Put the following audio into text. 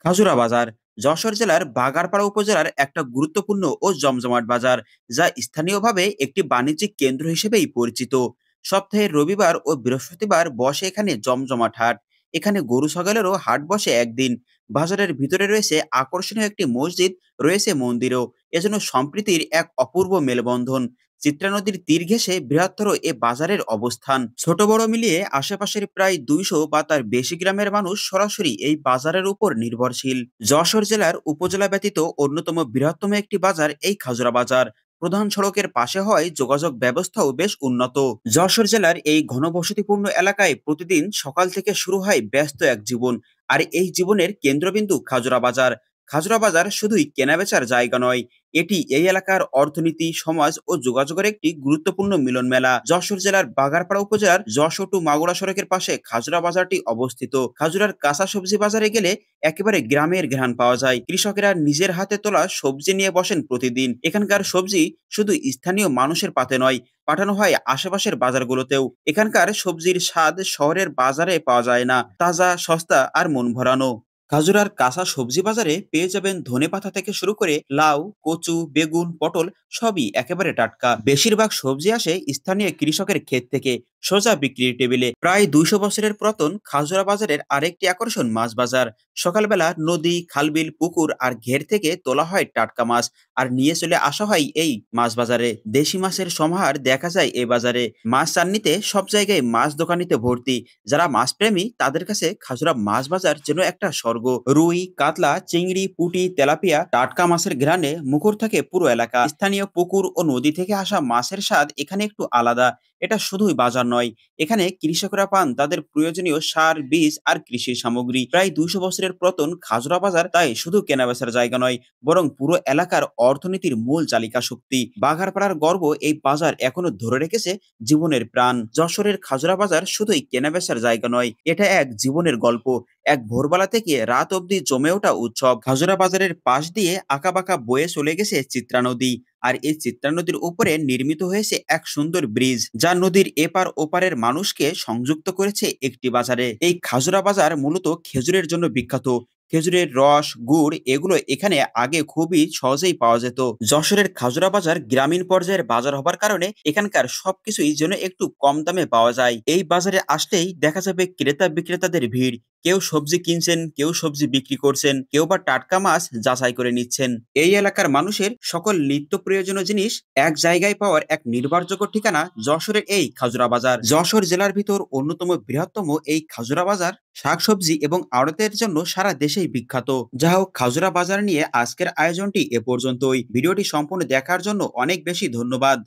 খাজুরা বাজার যশোর জেলার বাগারপাড়া উপজেলার একটা গুরুত্বপূর্ণ ও জমজমাট বাজার, যা স্থানীয়ভাবে একটি বাণিজ্যিক কেন্দ্র হিসেবেই পরিচিত। সপ্তাহের রবিবার ও বৃহস্পতিবার বসে এখানে জমজমাট হাট। এখানে গরু ছাগলেরও হাট বসে একদিন। বাজারের ভিতরে রয়েছে আকর্ষণীয় একটি মসজিদ, রয়েছে মন্দিরও। এজন্য সম্প্রীতির এক অপূর্ব মেলবন্ধন। চিত্রা নদীর তীর ঘেঁষে বৃহত্তর এ বাজারের অবস্থান। ছোট বড় মিলিয়ে আশেপাশের প্রায় 200 বা তার বেশি গ্রামের মানুষ সরাসরি এই বাজারের উপর নির্ভরশীল। যশোর জেলার উপজেলা ব্যতীত অন্যতম বৃহত্তম একটি বাজার এই খাজুরা বাজার। প্রধান সড়কের পাশে হয় যোগাযোগ ব্যবস্থাও বেশ উন্নত। যশোর জেলার এই ঘনবসতিপূর্ণ এলাকায় প্রতিদিন সকাল থেকে শুরু হয় ব্যস্ত এক জীবন। আর এই জীবনের কেন্দ্রবিন্দু খাজুরা বাজার। খাজুরা বাজার শুধুই কেনাবেচার জায়গা নয়, এটি এই এলাকার অর্থনীতি, সমাজ ও যোগাযোগের একটি গুরুত্বপূর্ণ মিলন মেলা। যশোর জেলার বাগারপাড়া উপজেলার যশোর টু মাগুরা সড়কের পাশে খাজুরা বাজারটি অবস্থিত। খাজুরার কাঁচা সবজি বাজারে গেলে একেবারে গ্রামের ঘ্রাণ পাওয়া যায়। কৃষকেরা নিজের হাতে তোলা সবজি নিয়ে বসেন প্রতিদিন। এখানকার সবজি শুধু স্থানীয় মানুষের পাতে নয়, পাঠানো হয় আশেপাশের বাজারগুলোতেও। এখানকার সবজির স্বাদ শহরের বাজারে পাওয়া যায় না, তাজা, সস্তা আর মন ভরানো। খাজুরার কাঁচা সবজি বাজারে পেয়ে যাবেন ধনেপাতা থেকে শুরু করে লাউ, কচু, বেগুন, পটল, সবই একেবারে টাটকা। বেশিরভাগ সবজি আসে স্থানীয় কৃষকের ক্ষেত থেকে, সোজা বিক্রির টেবিলে। প্রায় 200 বছরের পুরাতন খাজুরা বাজারের আরেকটি আকর্ষণ মাছ বাজার। সকালবেলা নদী, খালবিল, পুকুর আর ঘের থেকে তোলা হয় টাটকা মাছ, আর নিয়ে চলে আসা হয় এই মাছ বাজারে। দেশি মাছের সমাহার দেখা যায় এই বাজারে। মাছ চান্নিতে সব জায়গায় মাছ দোকানিতে ভর্তি। যারা মাছপ্রেমী তাদের কাছে খাজুরা মাছ বাজার যেন একটা স্বর্গ। রুই, কাতলা, চিংড়ি, পুঁটি, তেলাপিয়া, টাটকা মাছের ঘ্রাণে মুখর থাকে পুরো এলাকা। স্থানীয় পুকুর ও নদী থেকে আসা মাছের স্বাদ এখানে একটু আলাদা। এটা শুধুই বাজার নয়, এখানে কৃষকরা পান তাদের প্রয়োজনীয় সার, বীজ আর কৃষি সামগ্রী। প্রায় 200 বছরের পুরাতন খাজুরা বাজার তাই শুধু কেনাবেচার জায়গা নয়, বরং পুরো এলাকার অর্থনীতির মূল চালিকা শক্তি। বাঘারপাড়ার গর্ব এই বাজার এখনো ধরে রেখেছে জীবনের প্রাণ। যশোরের খাজুরা বাজার শুধুই কেনাবেচার জায়গা নয়, এটা এক জীবনের গল্প। এক ভোরবেলা থেকে রাত অবধি জমে ওঠা উৎসব। খাজুরা বাজারের পাশ দিয়ে আঁকাবাঁকা বয়ে চলে গেছে চিত্রা নদী। আর এই চিত্রা নদীর উপরে নির্মিত হয়েছে এক সুন্দর ব্রিজ, যা নদীর এপার ওপারের মানুষকে সংযুক্ত করেছে একটি বাজারে। এই খাজুরা বাজার মূলত খেজুরের জন্য বিখ্যাত। খেজুরের রস, গুড় এগুলো এখানে আগে খুবই সহজেই পাওয়া যেত। যশোরের খাজুরা বাজার গ্রামীণ পর্যায়ের বাজার হবার কারণে এখানকার সবকিছুই যেন একটু কম দামে পাওয়া যায়। এই বাজারে আসলেই দেখা যাবে ক্রেতা বিক্রেতাদের ভিড়। কেউ সবজি কিনছেন, কেউ সবজি বিক্রি করছেন, কেউ বা টাটকা মাছ যাচাই করে নিচ্ছেন। এই এলাকার মানুষের সকল নিত্য প্রয়োজনীয় জিনিস এক জায়গায় পাওয়ার এক নির্ভরযোগ্য ঠিকানা যশোরের এই খাজুরা বাজার। যশোর জেলার ভিতর অন্যতম বৃহত্তম এই খাজুরা বাজার শাকসবজি এবং আড়তের জন্য সারা দেশেই বিখ্যাত। যা হোক, খাজুরা বাজার নিয়ে আজকের আয়োজনটি এ পর্যন্তই। ভিডিওটি সম্পূর্ণ দেখার জন্য অনেক বেশি ধন্যবাদ।